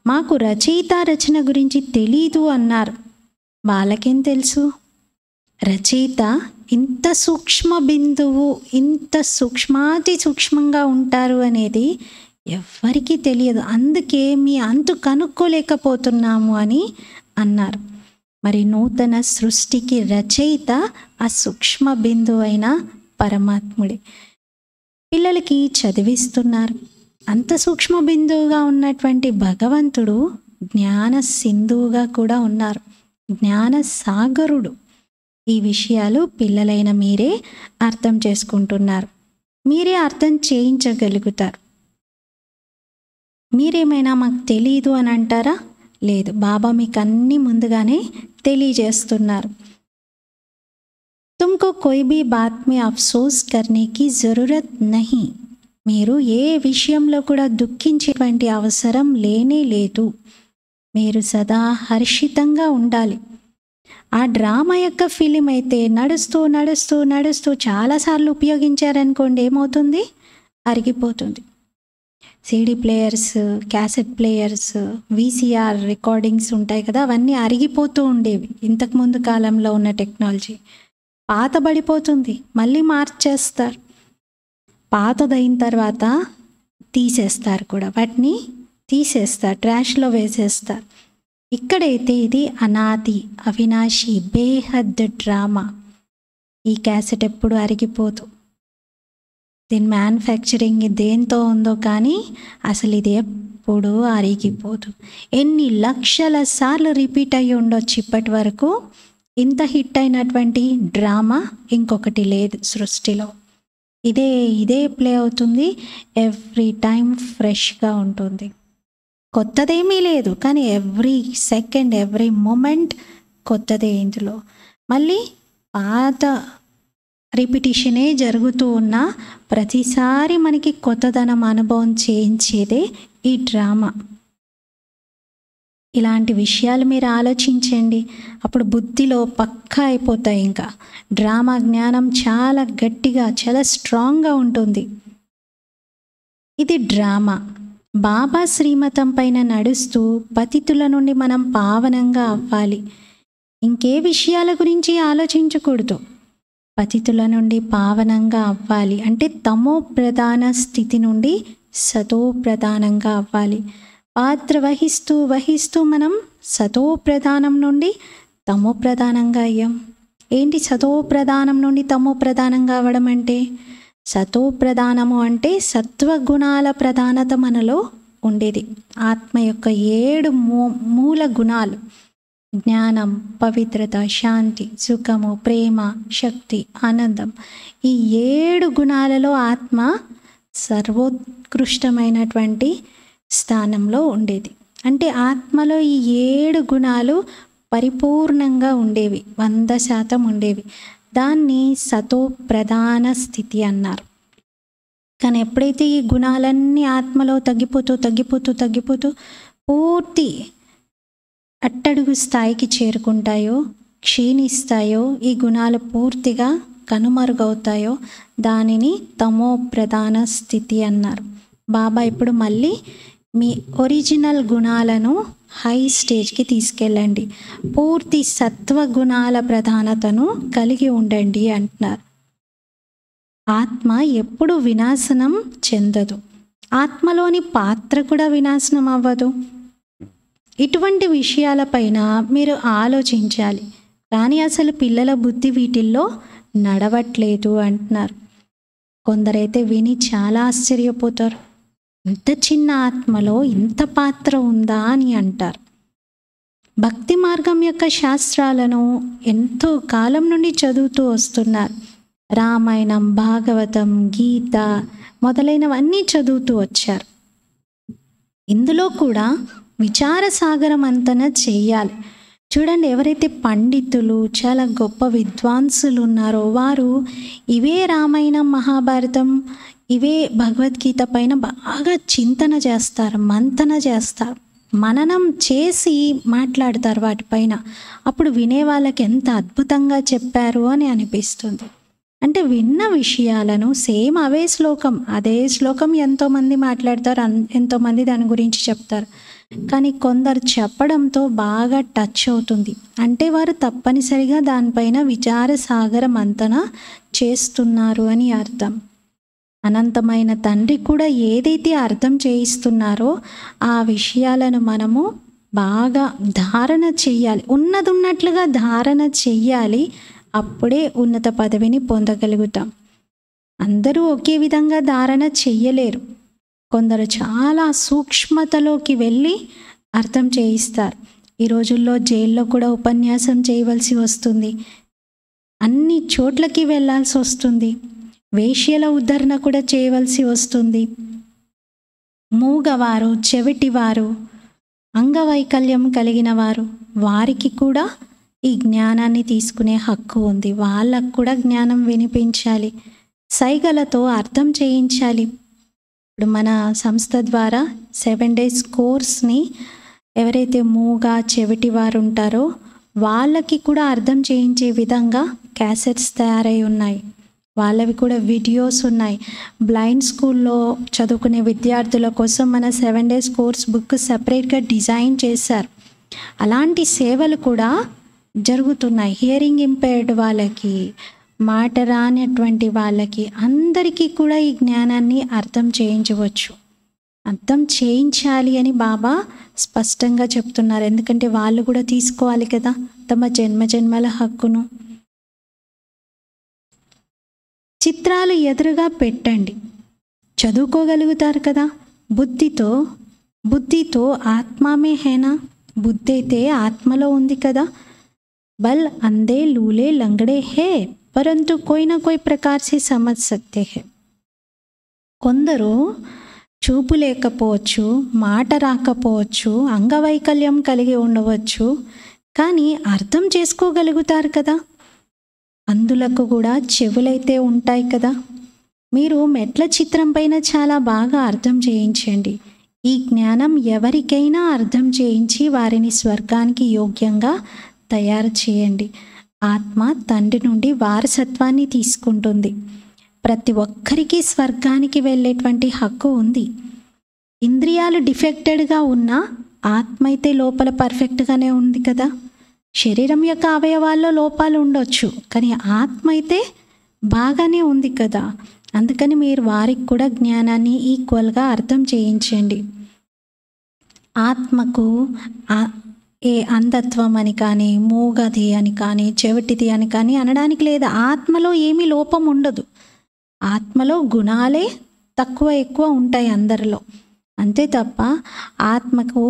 [SPEAKER 1] మాకు రచయిత రచన గురించి తెలీదు అన్నారు. వాళ్ళకేం తెలుసు? రచయిత ఇంత సూక్ష్మ బిందువు, ఇంత సూక్ష్మాతి సూక్ష్మంగా ఉంటారు అనేది ఎవ్వరికీ తెలియదు. అందుకే మీ అంతు కనుక్కోలేకపోతున్నాము అని అన్నారు. మరి నూతన సృష్టికి రచయిత ఆ సూక్ష్మ బిందువు అయిన పరమాత్ముడే. పిల్లలకి చదివిస్తున్నారు. అంత సూక్ష్మ బిందువుగా ఉన్నటువంటి భగవంతుడు జ్ఞాన సింధువుగా కూడా ఉన్నారు, జ్ఞాన సాగరుడు. ఈ విషయాలు పిల్లలైన మీరే అర్థం చేసుకుంటున్నారు, మీరే అర్థం చేయించగలుగుతారు. మీరేమైనా మాకు తెలీదు అని అంటారా? లేదు, బాబా మీకు అన్నీ ముందుగానే తెలియజేస్తున్నారు. తుమ్కో కోయి భీ బాత్ మే అఫ్సోస్ కర్నే కీ జరూరత్ నహీ. మీరు ఏ విషయంలో కూడా దుఃఖించేటువంటి అవసరం లేనే లేదు. మీరు సదా హర్షితంగా ఉండాలి. ఆ డ్రామా యొక్క ఫిలిం అయితే నడుస్తూ నడుస్తూ నడుస్తూ చాలాసార్లు ఉపయోగించారనుకోండి, ఏమవుతుంది? అరిగిపోతుంది. CD players, cassette players, VCR recordings ఉంటాయి కదా, అవన్నీ అరిగిపోతూ ఉండేవి. ఇంతకుముందు కాలంలో ఉన్న టెక్నాలజీ పాతబడిపోతుంది, మళ్ళీ మార్చేస్తారు. పాతదైన తర్వాత తీసేస్తారు కూడా, వాటిని తీసేస్తారు, ట్రాష్లో వేసేస్తారు. ఇక్కడైతే ఇది అనాది, అవినాశి, బేహద్ డ్రామా. ఈ క్యాసెట్ ఎప్పుడు అరిగిపోదు. దీని మ్యానుఫ్యాక్చరింగ్ దేంతో ఉందో కానీ అసలు ఇది ఎప్పుడూ అరిగిపోదు. ఎన్ని లక్షల సార్లు రిపీట్ అయ్యి ఉండొచ్చు ఇప్పటి వరకు. ఇంత హిట్ అయినటువంటి డ్రామా ఇంకొకటి లేదు సృష్టిలో. ఇదే ప్లే అవుతుంది. ఎవ్రీ టైం ఫ్రెష్గా ఉంటుంది. కొత్తదేమీ లేదు, కానీ ఎవ్రీ సెకండ్, ఎవ్రీ మూమెంట్ కొత్తదే ఇందులో. మళ్ళీ పాత రిపిటిషనే జరుగుతూ ఉన్న ప్రతిసారి మనకి కొత్తదనం అనుభవం చేయించేదే ఈ డ్రామా. ఇలాంటి విషయాలు మీరు ఆలోచించండి, అప్పుడు బుద్ధిలో పక్కా అయిపోతాయి. ఇంకా డ్రామా జ్ఞానం చాలా గట్టిగా, చాలా స్ట్రాంగ్గా ఉంటుంది. ఇది డ్రామా. బాబా శ్రీమతం పైన నడుస్తూ పతితుల నుండి మనం పావనంగా అవ్వాలి. ఇంకే విషయాల గురించి ఆలోచించకూడదు. పతితుల నుండి పావనంగా అవ్వాలి అంటే తమో ప్రధాన స్థితి నుండి సతో ప్రధానంగా అవ్వాలి. పాత్ర వహిస్తూ వహిస్తూ మనం సతో ప్రధానం నుండి తమో ప్రధానంగా అయ్యాం. ఏంటి సతో ప్రధానం నుండి తమో ప్రధానంగా అవ్వడం అంటే? సతో ప్రధానము అంటే సత్వగుణాల ప్రధానత మనలో ఉండేది. ఆత్మ యొక్క 7 మూల గుణాలు: జ్ఞానం, పవిత్రత, శాంతి, సుఖము, ప్రేమ, శక్తి, ఆనందం. ఈ 7 గుణాలలో ఆత్మ సర్వోత్కృష్టమైనటువంటి స్థానంలో ఉండేది. అంటే ఆత్మలో ఈ 7 గుణాలు పరిపూర్ణంగా ఉండేవి, 100% ఉండేవి. దాన్ని సతో ప్రధాన స్థితి అన్నారు. కానీ ఎప్పుడైతే ఈ గుణాలన్నీ ఆత్మలో తగ్గిపోతూ తగ్గిపోతూ తగ్గిపోతూ పూర్తి అట్టడుగు స్థాయికి చేరుకుంటాయో, క్షీణిస్తాయో, ఈ గుణాలు పూర్తిగా కనుమరుగవుతాయో దానిని తమో ప్రధాన స్థితి అన్నారు. బాబా ఇప్పుడు మళ్ళీ మీ ఒరిజినల్ గుణాలను హై స్టేజ్కి తీసుకెళ్ళండి, పూర్తి సత్వగుణాల ప్రధానతను కలిగి ఉండండి అంటున్నారు. ఆత్మ ఎప్పుడు వినాశనం చెందదు, ఆత్మలోని పాత్ర కూడా వినాశనం అవ్వదు. ఇటువంటి విషయాలపైన మీరు ఆలోచించాలి. కానీ అసలు పిల్లల బుద్ధి వీటిల్లో నడవట్లేదు అంటున్నారు. కొందరైతే విని చాలా ఆశ్చర్యపోతారు. ఇంత చిన్న ఆత్మలో ఇంత పాత్ర ఉందా అని అంటారు. భక్తి మార్గం యొక్క శాస్త్రాలను ఎంతో కాలం నుండి చదువుతూ వస్తున్నారు. రామాయణం, భాగవతం, గీత మొదలైనవన్నీ చదువుతూ వచ్చారు. ఇందులో కూడా విచారసాగర మంతన చేయాలి. చూడండి, ఎవరైతే పండితులు, చాలా గొప్ప విద్వాంసులు ఉన్నారో వారు ఇవే రామాయణం, మహాభారతం, ఇవే భగవద్గీత పైన బాగా చింతన చేస్తారు, మంతన చేస్తారు, మననం చేసి మాట్లాడతారు వాటిపైన. అప్పుడు వినే వాళ్ళకి ఎంత అద్భుతంగా చెప్పారు అని అనిపిస్తుంది. అంటే విన్న విషయాలను సేమ్ అదే శ్లోకం ఎంతోమంది మాట్లాడతారు, ఎంతోమంది దాని గురించి చెప్తారు. కానీ కొందరు చెప్పడంతో బాగా టచ్ అవుతుంది. అంటే వారు తప్పనిసరిగా దానిపైన విచార సాగర మంతన చేస్తున్నారు అని అర్థం. అనంతమైన తండ్రి కూడా ఏదైతే అర్థం చేయిస్తున్నారో ఆ విషయాలను మనము బాగా ధారణ చెయ్యాలి, ఉన్నట్లుగా ధారణ చెయ్యాలి. అప్పుడే ఉన్నత పదవిని పొందగలుగుతాం. అందరూ ఒకే విధంగా ధారణ చెయ్యలేరు. కొందరు చాలా సూక్ష్మతలోకి వెళ్ళి అర్థం చేయిస్తారు. ఈ రోజుల్లో జైల్లో కూడా ఉపన్యాసం చేయవలసి వస్తుంది, అన్ని చోట్లకి వెళ్ళాల్సి వస్తుంది, వేశ్యల ఉద్ధరణ కూడా చేయవలసి వస్తుంది. మూగవారు, చెవిటివారు, అంగవైకల్యం కలిగిన వారు, వారికి కూడా ఈ జ్ఞానాన్ని తీసుకునే హక్కు ఉంది. వాళ్ళకు కూడా జ్ఞానం వినిపించాలి, సైగలతో అర్థం చేయించాలి. ఇప్పుడు మన సంస్థ ద్వారా 7 days కోర్స్ని ఎవరైతే మూగా చెవిటి వారు ఉంటారో వాళ్ళకి కూడా అర్థం చేయించే విధంగా క్యాసెట్స్ తయారై ఉన్నాయి. వాళ్ళవి కూడా వీడియోస్ ఉన్నాయి. బ్లైండ్ స్కూల్లో చదువుకునే విద్యార్థుల కోసం మన 7 days కోర్స్ బుక్ సపరేట్గా డిజైన్ చేశారు. అలాంటి సేవలు కూడా జరుగుతున్నాయి. హియరింగ్ ఇంపైర్డ్ వాళ్ళకి, మాట రానటువంటి వాళ్ళకి, అందరికీ కూడా ఈ జ్ఞానాన్ని అర్థం చేయించవచ్చు. అర్థం చేయించాలి అని బాబా స్పష్టంగా చెప్తున్నారు. ఎందుకంటే వాళ్ళు కూడా తీసుకోవాలి కదా తమ జన్మజన్మల హక్కును. చిత్రాలు ఎదురుగా పెట్టండి, చదువుకోగలుగుతారు కదా. బుద్ధితో ఆత్మమే హేనా, బుద్ధి అయితే ఆత్మలో ఉంది కదా. బల్ అందే లూలే లంగడే హే పరంతు కోయి నా కోయి ప్రకార్ సే సమజ్ సక్తే హే. కొందరు చూపు లేకపోవచ్చు, మాట రాకపోవచ్చు, అంగవైకల్యం కలిగి ఉండవచ్చు, కానీ అర్థం చేసుకోగలుగుతారు కదా. అందులకు కూడా చెవులైతే ఉంటాయి కదా. మీరు మెట్ల చిత్రం పైన చాలా బాగా అర్థం చేయించండి. ఈ జ్ఞానం ఎవరికైనా అర్థం చేయించి వారిని స్వర్గానికి యోగ్యంగా తయారు చేయండి. ఆత్మ తండ్రి నుండి వారసత్వాన్ని తీసుకుంటుంది. ప్రతి ఒక్కరికి స్వర్గానికి వెళ్ళేటువంటి హక్కు ఉంది. ఇంద్రియాలు డిఫెక్టెడ్గా ఉన్నా ఆత్మ అయితే లోపల పర్ఫెక్ట్గానే ఉంది కదా. శరీరం యొక్క అవయవాల్లో లోపాలు ఉండొచ్చు, కానీ ఆత్మ అయితే బాగానే ఉంది కదా. అందుకని మీరు వారికి కూడా జ్ఞానాన్ని ఈక్వల్గా అర్థం చేయించండి. ఆత్మకు ఏ అంధత్వం అని కానీ, మూగది అని కానీ, చెవిటిది అని కానీ అనడానికి లేదు. ఆత్మలో ఏమీ లోపం ఉండదు. ఆత్మలో గుణాలే తక్కువ ఎక్కువ ఉంటాయి అందరిలో, అంతే తప్ప ఆత్మకు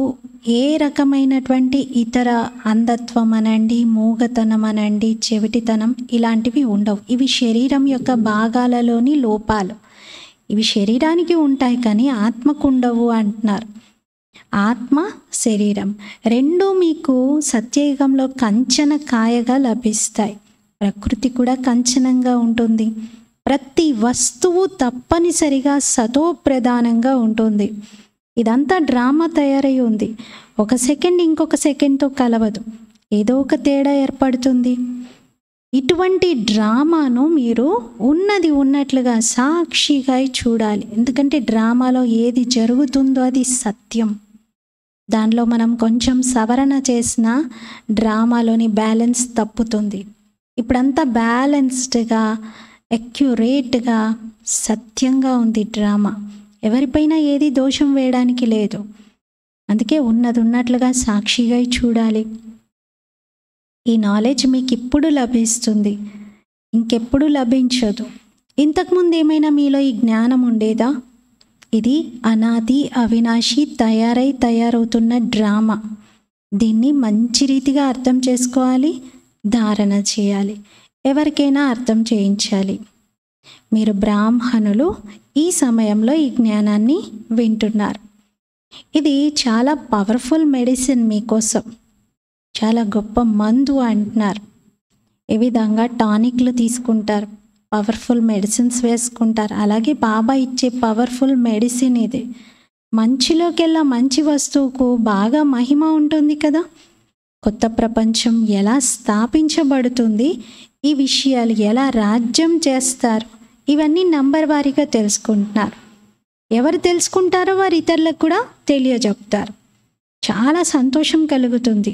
[SPEAKER 1] ఏ రకమైనటువంటి ఇతర అంధత్వం అనండి, మూగతనం అనండి, చెవిటితనం ఇలాంటివి ఉండవు. ఇవి శరీరం యొక్క భాగాలలోని లోపాలు. ఇవి శరీరానికి ఉంటాయి కానీ ఆత్మకు ఉండవు అంటున్నారు. ఆత్మ శరీరం రెండూ మీకు సత్యయుగంలో కంచన కాయగా లభిస్తాయి. ప్రకృతి కూడా కంచనంగా ఉంటుంది. ప్రతి వస్తువు తప్పనిసరిగా సతో ప్రధానంగా ఉంటుంది. ఇదంతా డ్రామా తయారై ఉంది. ఒక సెకండ్ ఇంకొక సెకండ్తో కలవదు, ఏదో ఒక తేడా ఏర్పడుతుంది. ఇటువంటి డ్రామాను మీరు ఉన్నట్లుగా సాక్షిగా చూడాలి. ఎందుకంటే డ్రామాలో ఏది జరుగుతుందో అది సత్యం. దానిలో మనం కొంచెం సవరణ చేసిన డ్రామాలోని బ్యాలెన్స్ తప్పుతుంది. ఇప్పుడంతా బ్యాలెన్స్డ్గా, అక్యురేట్గా, సత్యంగా ఉంది డ్రామా. ఎవరిపైన ఏది దోషం వేయడానికి లేదు. అందుకే ఉన్నట్లుగా సాక్షిగా చూడాలి. ఈ నాలెడ్జ్ మీకు ఇప్పుడు లభిస్తుంది, ఇంకెప్పుడు లభించదు. ఇంతకుముందు ఏమైనా మీలో ఈ జ్ఞానం ఉండేదా? ఇది అనాది అవినాశి తయారవుతున్న డ్రామా. దీన్ని మంచి రీతిగా అర్థం చేసుకోవాలి, ధారణ చేయాలి, ఎవరికైనా అర్థం చేయించాలి. మీరు బ్రాహ్మణులు ఈ సమయంలో ఈ జ్ఞానాన్ని వింటున్నారు. ఇది చాలా పవర్ఫుల్ మెడిసిన్ మీకోసం. చాలా గొప్ప మందు అంటున్నారు. ఈ విధంగా టానిక్లు తీసుకుంటారు, పవర్ఫుల్ మెడిసిన్స్ వేసుకుంటారు. అలాగే బాబా ఇచ్చే పవర్ఫుల్ మెడిసిన్ ఇది. మంచిలోకెల్లా మంచి వస్తువుకు బాగా మహిమ ఉంటుంది కదా. కొత్త ప్రపంచం ఎలా స్థాపించబడుతుంది, ఈ విషయాలు ఎలా రాజ్యం చేస్తారు, ఇవన్నీ నంబర్ వారీగా తెలుసుకుంటున్నారు. ఎవరు తెలుసుకుంటారో వారు ఇతరులకు కూడా తెలియజెప్తారు. చాలా సంతోషం కలుగుతుంది.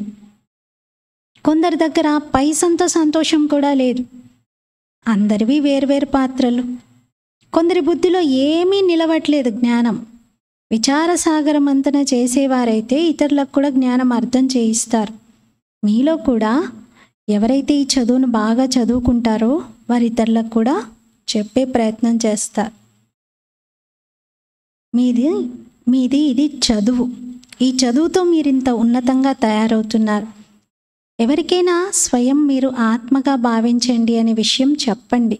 [SPEAKER 1] కొందరి దగ్గర పైసంత సంతోషం కూడా లేదు. అందరివి వేర్వేరు పాత్రలు. కొందరి బుద్ధిలో ఏమీ నిలవట్లేదు జ్ఞానం. విచారసాగరమంతన చేసేవారైతే ఇతరులకు కూడా జ్ఞానం అర్థం చేయిస్తారు. మీలో కూడా ఎవరైతే ఈ చదువును బాగా చదువుకుంటారో వారి ఇతరులకు కూడా చెప్పే ప్రయత్నం చేస్తారు. మీది ఇది చదువు. ఈ చదువుతో మీరు ఇంత ఉన్నతంగా తయారవుతున్నారు. ఎవరికైనా స్వయం మీరు ఆత్మగా భావించండి అనే విషయం చెప్పండి.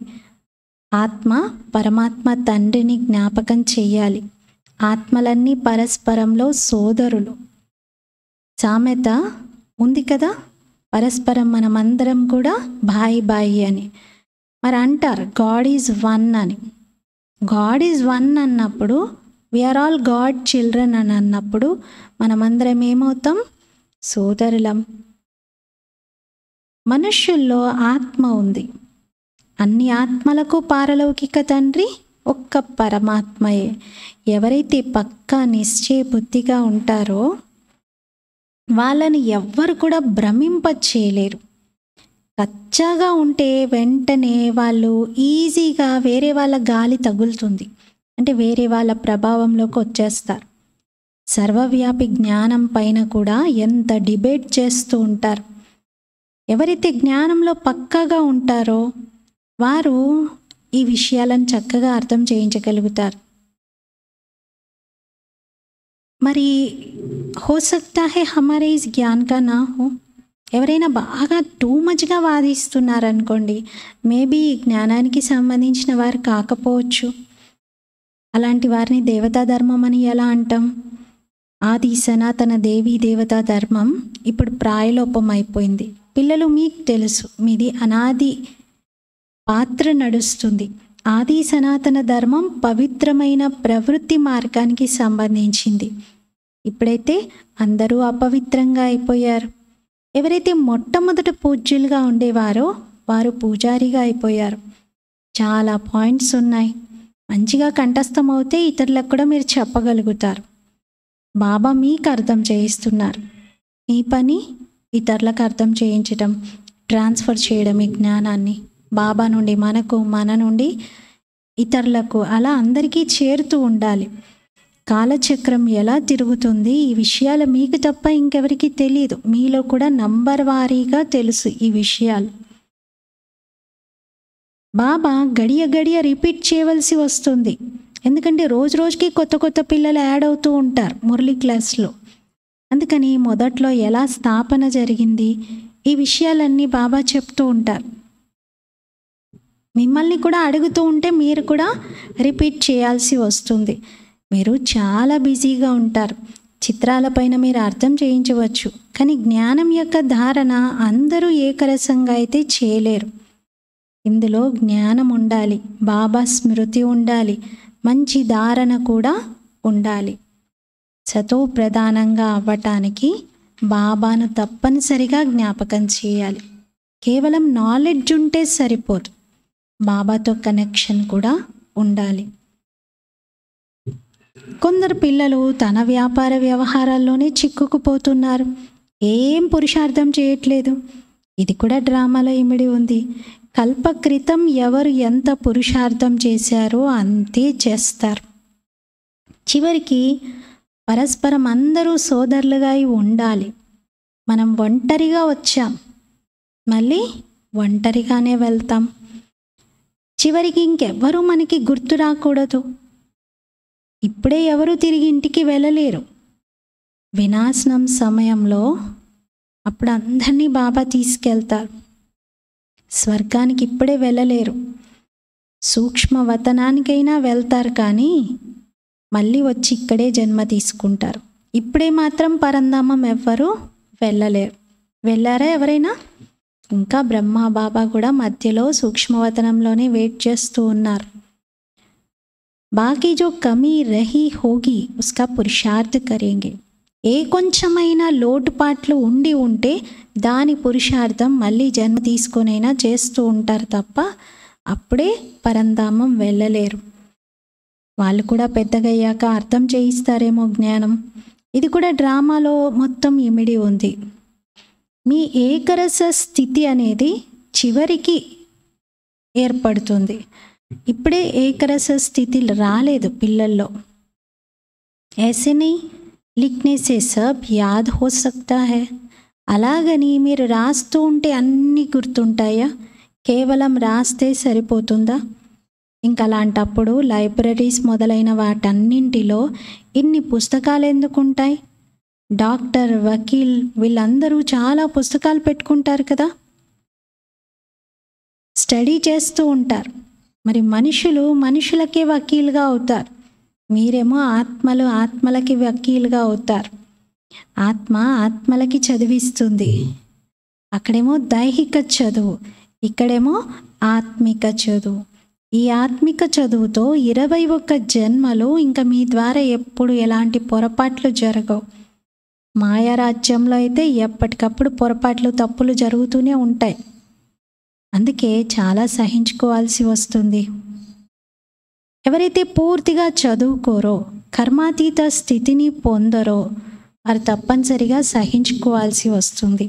[SPEAKER 1] ఆత్మ పరమాత్మ తండ్రిని జ్ఞాపకం చెయ్యాలి. ఆత్మలన్నీ పరస్పరంలో సోదరులు. సామెత ఉంది కదా, పరస్పరం మనమందరం కూడా బాయి బాయి అని. మరి అంటారు గాడ్ ఈజ్ వన్ అని. గాడ్ ఈజ్ వన్ అన్నప్పుడు, వీఆర్ ఆల్ గాడ్ చిల్డ్రన్ అని అన్నప్పుడు మనమందరం ఏమవుతాం? సోదరులం. మనుష్యుల్లో ఆత్మ ఉంది. అన్ని ఆత్మలకు పారలౌకిక తండ్రి ఒక్క పరమాత్మయే. ఎవరైతే పక్కా నిశ్చయ బుద్ధిగా ఉంటారో వాళ్ళని ఎవ్వరు కూడా భ్రమింపచేయలేరు. కచ్చాగా ఉంటే వెంటనే వాళ్ళు ఈజీగా వేరే వాళ్ళ గాలి తగులుతుంది, అంటే వేరే వాళ్ళ ప్రభావంలోకి వచ్చేస్తారు. సర్వవ్యాపి జ్ఞానం పైన కూడా ఎంత డిబేట్ చేస్తూ ఉంటారు. ఎవరైతే జ్ఞానంలో పక్కాగా ఉంటారో వారు ఈ విషయాలను చక్కగా అర్థం చేయించగలుగుతారు. మరి హో సక్తా హై హమారే ఇస్ జ్ఞాన్ కా నా హో. ఎవరైనా బాగా టూ మచ్గా వాదిస్తున్నారనుకోండి, మేబీ ఈ జ్ఞానానికి సంబంధించిన వారు కాకపోవచ్చు. అలాంటి వారిని దేవతా ధర్మం అని ఎలా అంటాం? ఆది సనాతన దేవీ దేవతా ధర్మం ఇప్పుడు ప్రాయలోపం అయిపోయింది. పిల్లలు, మీకు తెలుసు మీది అనాది పాత్ర నడుస్తుంది. ఆది సనాతన ధర్మం పవిత్రమైన ప్రవృత్తి మార్గానికి సంబంధించింది. ఇప్పుడైతే అందరూ అపవిత్రంగా అయిపోయారు. ఎవరైతే మొట్టమొదట పూజ్యులుగా ఉండేవారో వారు పూజారిగా అయిపోయారు. చాలా పాయింట్స్ ఉన్నాయి. మంచిగా కంఠస్థమవుతే ఇతరులకు కూడా మీరు చెప్పగలుగుతారు. బాబా మీకు అర్థం చేయిస్తున్నారు. మీ పని ఇతరులకు అర్థం చేయించడం, ట్రాన్స్ఫర్ చేయడం ఈ జ్ఞానాన్ని బాబా నుండి మనకు, మన నుండి ఇతరులకు, అలా అందరికీ చేరుతూ ఉండాలి. కాలచక్రం ఎలా తిరుగుతుంది ఈ విషయాలు మీకు తప్ప ఇంకెవరికి తెలియదు. మీలో కూడా నంబర్ వారీగా తెలుసు ఈ విషయాలు. బాబా గడియ గడియ రిపీట్ చేయవలసి వస్తుంది. ఎందుకంటే రోజు రోజుకి కొత్త కొత్త పిల్లలు యాడ్ అవుతూ ఉంటారు మురళీ క్లాస్లో. అందుకని మొదట్లో ఎలా స్థాపన జరిగింది ఈ విషయాలన్నీ బాబా చెప్తూ ఉంటారు. మిమ్మల్ని కూడా అడుగుతూ ఉంటే మీరు కూడా రిపీట్ చేయాల్సి వస్తుంది. మీరు చాలా బిజీగా ఉంటారు. చిత్రాలపైన మీరు అర్థం చేయించవచ్చు, కానీ జ్ఞానం యొక్క ధారణ అందరూ ఏకరసంగా అయితే చేయలేరు. ఇందులో జ్ఞానం ఉండాలి, బాబా స్మృతి ఉండాలి, మంచి ధారణ కూడా ఉండాలి. సతో ప్రధానంగా అవ్వటానికి బాబాను తప్పనిసరిగా జ్ఞాపకం చేయాలి. కేవలం నాలెడ్జ్ ఉంటే సరిపోదు, బాబాతో కనెక్షన్ కూడా ఉండాలి. కొందరు పిల్లలు తన వ్యాపార వ్యవహారాల్లోనే చిక్కుకుపోతున్నారు. ఏం పురుషార్థం చేయట్లేదు. ఇది కూడా డ్రామాలో ఇమిడి ఉంది. కల్ప క్రితం ఎవరు ఎంత పురుషార్థం చేశారో అంతే చేస్తారు. చివరికి పరస్పరం అందరూ సోదరులుగా ఉండాలి. మనం ఒంటరిగా వచ్చాం, మళ్ళీ ఒంటరిగానే వెళ్తాం. చివరికి ఇంకెవ్వరూ మనకి గుర్తు రాకూడదు. ఇప్పుడే ఎవరు తిరిగి ఇంటికి వెళ్ళలేరు. వినాశనం సమయంలో అప్పుడు అందరినీ బాబా తీసుకెళ్తారు. స్వర్గానికి ఇప్పుడే వెళ్ళలేరు. సూక్ష్మ వతనానికైనా వెళ్తారు, కానీ మళ్ళీ వచ్చి ఇక్కడే జన్మ తీసుకుంటారు. ఇప్పుడే మాత్రం పరంధామం ఎవ్వరూ వెళ్ళలేరు. వెళ్ళారా ఎవరైనా? ఇంకా బ్రహ్మ బాబా కూడా మధ్యలో సూక్ష్మవతనంలోనే వెయిట్ చేస్తూ ఉన్నారు. బాకీ జో కమీ రహీ హోగి ఉస్కా పురుషార్థ్ కరేంగే. ఏ కొంచెమైనా లోటుపాట్లు ఉండి ఉంటే దాని పురుషార్థం మళ్ళీ జన్మ తీసుకొనైనా చేస్తూ ఉంటారు తప్ప అప్పుడే పరంధామం వెళ్ళలేరు. వాళ్ళు కూడా పెద్దగయ్యాక అర్థం చేయిస్తారేమో జ్ఞానం. ఇది కూడా డ్రామాలో మొత్తం ఇమిడి ఉంది. మీ ఏకరస స్థితి అనేది చివరికి ఏర్పడుతుంది. ఇప్పుడే ఏకరస స్థితి రాలేదు పిల్లల్లో. ऐसे లిఖనే సే సబ్ యాద్ హో సక్తా హై. అలాగని మీరు రాస్తూ ఉంటే అన్నీ గుర్తుంటాయా? కేవలం రాస్తే సరిపోతుందా? ఇంకా అలాంటప్పుడు లైబ్రరీస్ మొదలైన వాటన్నింటిలో ఇన్ని పుస్తకాలు ఎందుకుంటాయి? డాక్టర్, వకీల్ వీళ్ళందరూ చాలా పుస్తకాలు పెట్టుకుంటారు కదా, స్టడీ చేస్తూ ఉంటారు. మరి మనుషులు మనుషులకే వకీలుగా అవుతారు. మీరేమో ఆత్మలు ఆత్మలకి వకీలుగా అవుతారు. ఆత్మ ఆత్మలకి చదివిస్తుంది. అక్కడేమో దైహిక చదువు, ఇక్కడేమో ఆత్మిక చదువు. ఈ ఆత్మిక చదువుతో 21 జన్మలు ఇంకా మీ ద్వారా ఎప్పుడు ఎలాంటి పొరపాట్లు జరగవు. మాయారాజ్యంలో అయితే ఎప్పటికప్పుడు పొరపాట్లు తప్పులు జరుగుతూనే ఉంటాయి. అందుకే చాలా సహించుకోవాల్సి వస్తుంది. ఎవరైతే పూర్తిగా చదువుకోరో, కర్మాతీత స్థితిని పొందరో వారు తప్పనిసరిగా సహించుకోవాల్సి వస్తుంది.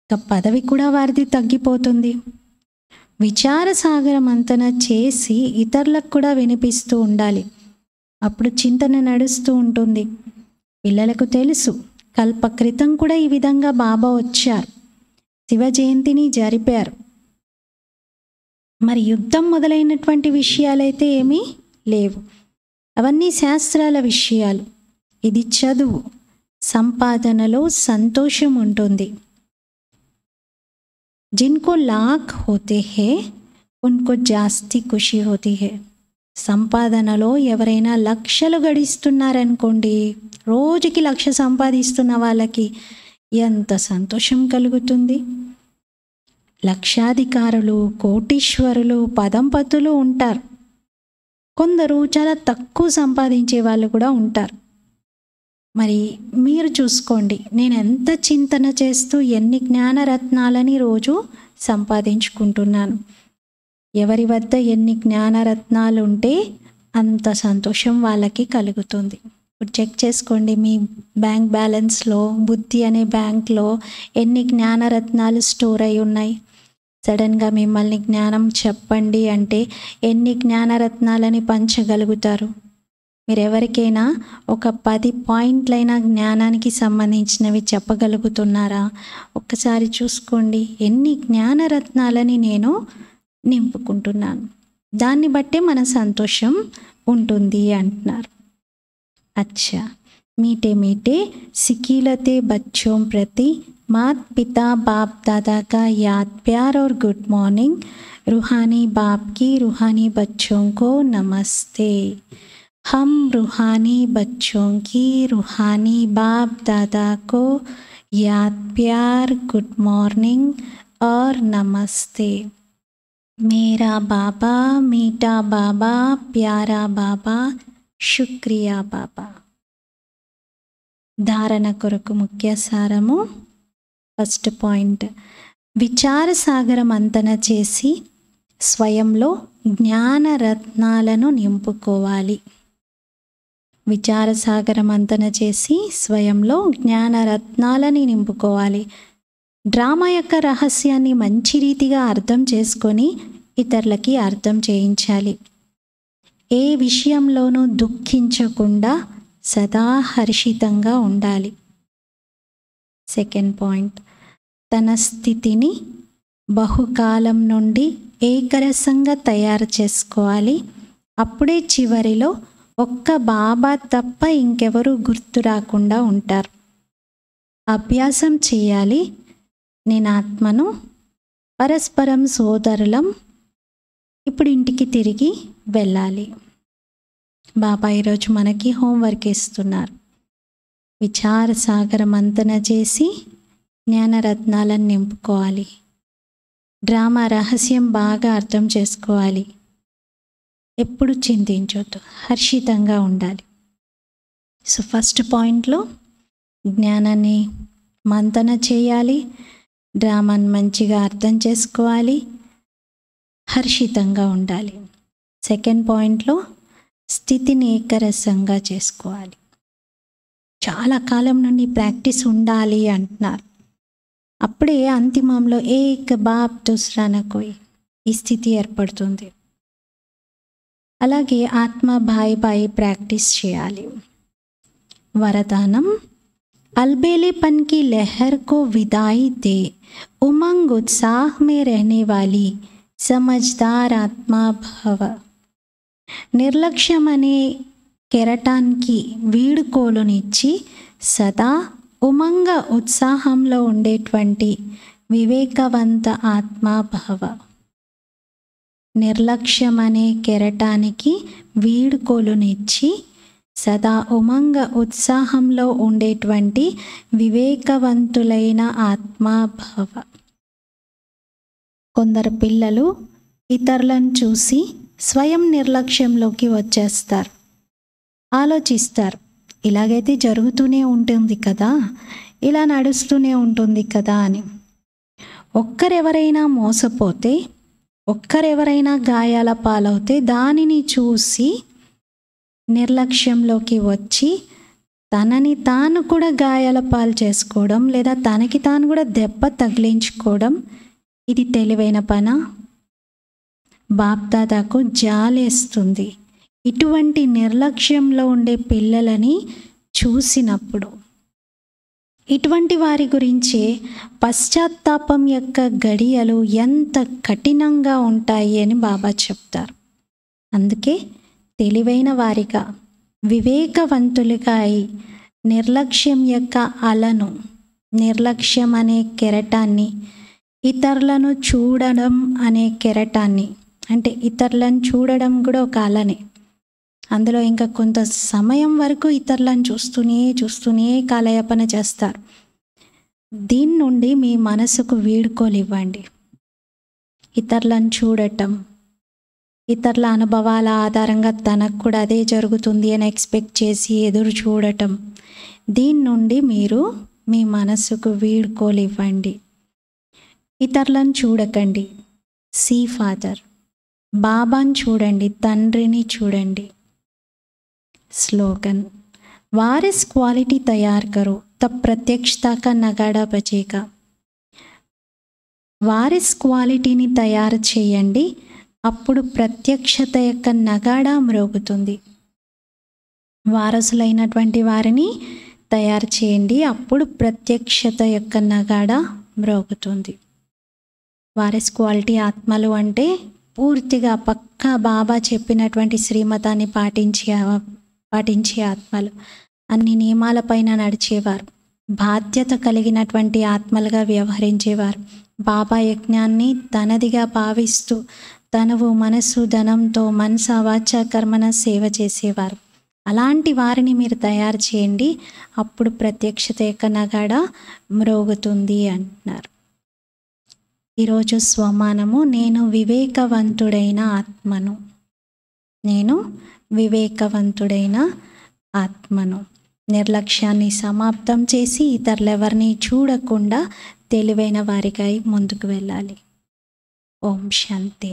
[SPEAKER 1] ఇక పదవి కూడా వారిది తగ్గిపోతుంది. విచార సాగర మంతన చేసి ఇతరులకు కూడా వినిపిస్తూ ఉండాలి. అప్పుడు చింతన నడుస్తూ ఉంటుంది. పిల్లలకు తెలుసు, కల్ప క్రితం కూడా ఈ విధంగా బాబా వచ్చారు, శివ జయంతిని జరిపారు. మరి యుద్ధం మొదలైనటువంటి విషయాలైతే ఏమీ లేవు. అవన్నీ శాస్త్రాల విషయాలు. ఇది చదువు. సంపాదనలో సంతోషం ఉంటుంది. జిన్కో లాఖ్ హోతే హే ఉన్కో జాస్తి ఖుషి హోతీ హే. సంపాదనలో ఎవరైనా లక్షలు గడిస్తున్నారనుకోండి, రోజుకి 1,00,000 సంపాదిస్తున్న వాళ్ళకి ఎంత సంతోషం కలుగుతుంది. లక్షాధికారులు, కోటీశ్వరులు, పదంపతులు ఉంటారు. కొందరు చాలా తక్కువ సంపాదించే వాళ్ళు కూడా ఉంటారు. మరి మీరు చూసుకోండి, నేను ఎంత చింతన చేస్తూ ఎన్ని జ్ఞానరత్నాలని రోజు సంపాదించుకుంటున్నాను. ఎవరి వద్ద ఎన్ని జ్ఞానరత్నాలు ఉంటే అంత సంతోషం వాళ్ళకి కలుగుతుంది. ఇప్పుడు చెక్ చేసుకోండి, మీ బ్యాంక్ బ్యాలెన్స్లో, బుద్ధి అనే బ్యాంక్లో ఎన్ని జ్ఞానరత్నాలు స్టోర్ అయి ఉన్నాయి. సడన్గా మిమ్మల్ని జ్ఞానం చెప్పండి అంటే ఎన్ని జ్ఞానరత్నాలని పంచగలుగుతారు? మీరు ఎవరికైనా ఒక 10 పాయింట్లైన జ్ఞానానికి సంబంధించినవి చెప్పగలుగుతున్నారా? ఒక్కసారి చూసుకోండి, ఎన్ని జ్ఞానరత్నాలని నేను నింపుకుంటున్నాను. దాన్ని బట్టే మన సంతోషం ఉంటుంది అంటున్నారు. अच्छा, मीठे मीठे सिकीलते बच्चों प्रति माता पिता बाप दादा का याद प्यार और गुड मॉर्निंग. रूहानी बाप की रूहानी बच्चों को नमस्ते. हम रूहानी बच्चों की रूहानी बाप दादा को याद प्यार, गुड मॉर्निंग और नमस्ते. मेरा बाबा, मीठा बाबा, प्यारा बाबा, శుక్రియా బాబా. ధారణ కొరకు ముఖ్య సారము. ఫస్ట్ పాయింట్, విచార సాగర మంతన చేసి స్వయంలో జ్ఞానరత్నాలను నింపుకోవాలి. విచార సాగర మంతన చేసి స్వయంలో జ్ఞానరత్నాలని నింపుకోవాలి. డ్రామా యొక్క రహస్యాన్ని మంచి రీతిగా అర్థం చేసుకొని ఇతరులకి అర్థం చేయించాలి. ఏ విషయంలోనూ దుఃఖించకుండా సదా హర్షితంగా ఉండాలి. సెకండ్ పాయింట్, తన స్థితిని బహుకాలం నుండి ఏకరసంగా తయారు చేసుకోవాలి. అప్పుడే చివరిలో ఒక్క బాబా తప్ప ఇంకెవరూ గుర్తు రాకుండా ఉంటారు. అభ్యాసం చేయాలి. నేను ఆత్మను, పరస్పరం సోదరులం. ఇప్పుడు ఇంటికి తిరిగి వెళ్ళాలి. బాబా ఈరోజు మనకి హోంవర్క్ ఇస్తున్నారు. విచార సాగర మంతన చేసి జ్ఞానరత్నాలను నింపుకోవాలి. డ్రామా రహస్యం బాగా అర్థం చేసుకోవాలి. ఎప్పుడు చింతించొద్దు, హర్షితంగా ఉండాలి. సో ఫస్ట్ పాయింట్లో జ్ఞానాన్ని మంతన చేయాలి, డ్రామాని మంచిగా అర్థం చేసుకోవాలి, హర్షితంగా ఉండాలి. సెకండ్ పాయింట్లో స్థితిని ఏకరసంగా చేసుకోవాలి. చాలా కాలం నుండి ప్రాక్టీస్ ఉండాలి అంటున్నారు. అప్పుడే అంతిమంలో ఏక్ బాప్ దూసరా నా కోయి ఈ స్థితి ఏర్పడుతుంది. అలాగే ఆత్మ బాయి ప్రాక్టీస్ చేయాలి. వరదానం, अलबेलेपन की लहर को विदाई दे, उमंग उत्साह में रहने वाली समझदार आत्मा भव. నిర్లక్ష్యం అనే కెరటానికి వీడుకోలునిచ్చి సదా ఉమంగ ఉత్సాహంలో ఉండేటువంటి వివేకవంత ఆత్మా భవ. నిర్లక్ష్యం అనే కెరటానికి వీడుకోలునిచ్చి సదా ఉమంగ ఉత్సాహంలో ఉండేటువంటి వివేకవంతులైన ఆత్మా భవ. కొందరు పిల్లలు ఇతరులను చూసి స్వయం నిర్లక్ష్యంలోకి వచ్చేస్తారు. ఆలోచిస్తారు, ఇలాగైతే జరుగుతూనే ఉంటుంది కదా, ఇలా నడుస్తూనే ఉంటుంది కదా అని. ఒక్కరెవరైనా మోసపోతే, ఒక్కరెవరైనా గాయాల పాలవుతే దానిని చూసి నిర్లక్ష్యంలోకి వచ్చి తనని తాను కూడా గాయాల పాలు చేసుకోవడం, లేదా తనకి తాను కూడా దెబ్బ తగిలించుకోవడం, ఇది తెలివైన పనా? బాప్దాదాకు జాలేస్తుంది ఇటువంటి నిర్లక్ష్యంలో ఉండే పిల్లలని చూసినప్పుడు. ఇటువంటి వారి గురించి పశ్చాత్తాపం యొక్క గడియలు ఎంత కఠినంగా ఉంటాయి అని బాబా చెప్తారు. అందుకే తెలివైన వారిగా, వివేకవంతులుగా అయి నిర్లక్ష్యం యొక్క అలను, నిర్లక్ష్యం అనే కెరటాన్ని, ఇతరులను చూడడం అనే కెరటాన్ని, అంటే ఇతరులను చూడడం కూడా ఒక అలనే, అందులో ఇంకా కొంత సమయం వరకు ఇతరులను చూస్తూనే కాలయాపన చేస్తారు. దీని నుండి మీ మనసుకు వీడుకోలివ్వండి. ఇతరులను చూడటం, ఇతరుల అనుభవాల ఆధారంగా తనకు కూడా అదే జరుగుతుంది అని ఎక్స్పెక్ట్ చేసి ఎదురు చూడటం, దీని నుండి మీరు మీ మనసుకు వీడుకోలివ్వండి. ఇతరులను చూడకండి, సీ ఫాదర్, బాబాని చూడండి, తండ్రిని చూడండి. స్లోగన్, వారిస్ క్వాలిటీ తయారు కరో తబ్ ప్రత్యక్షతా కా నగాడా బజేగా. వారిస్ క్వాలిటీని తయారు చేయండి, అప్పుడు ప్రత్యక్షత యొక్క నగాడా మ్రోగుతుంది. వారసులైనటువంటి వారిని తయారు చేయండి, అప్పుడు ప్రత్యక్షత యొక్క నగాడా మ్రోగుతుంది. వారిస్ క్వాలిటీ ఆత్మలు అంటే పూర్తిగా పక్కా బాబా చెప్పినటువంటి శ్రీమతాన్ని పాటించే ఆత్మలు, అన్ని నియమాలపైన నడిచేవారు, బాధ్యత కలిగినటువంటి ఆత్మలుగా వ్యవహరించేవారు, బాబా యజ్ఞాన్ని తనదిగా భావిస్తూ తనవు మనసు ధనంతో మనస వాచ కర్మన సేవ చేసేవారు. అలాంటి వారిని మీరు తయారు చేయండి, అప్పుడు ప్రత్యక్షత యొక్క నగాడ మ్రోగుతుంది అంటున్నారు. ఈరోజు స్వమానము, నేను వివేకవంతుడైన ఆత్మను, నేను వివేకవంతుడైన ఆత్మను. నిర్లక్ష్యాన్ని సమాప్తం చేసి ఇతరులెవరిని చూడకుండా తెలివైన వారికై ముందుకు వెళ్ళాలి. ఓం శాంతి.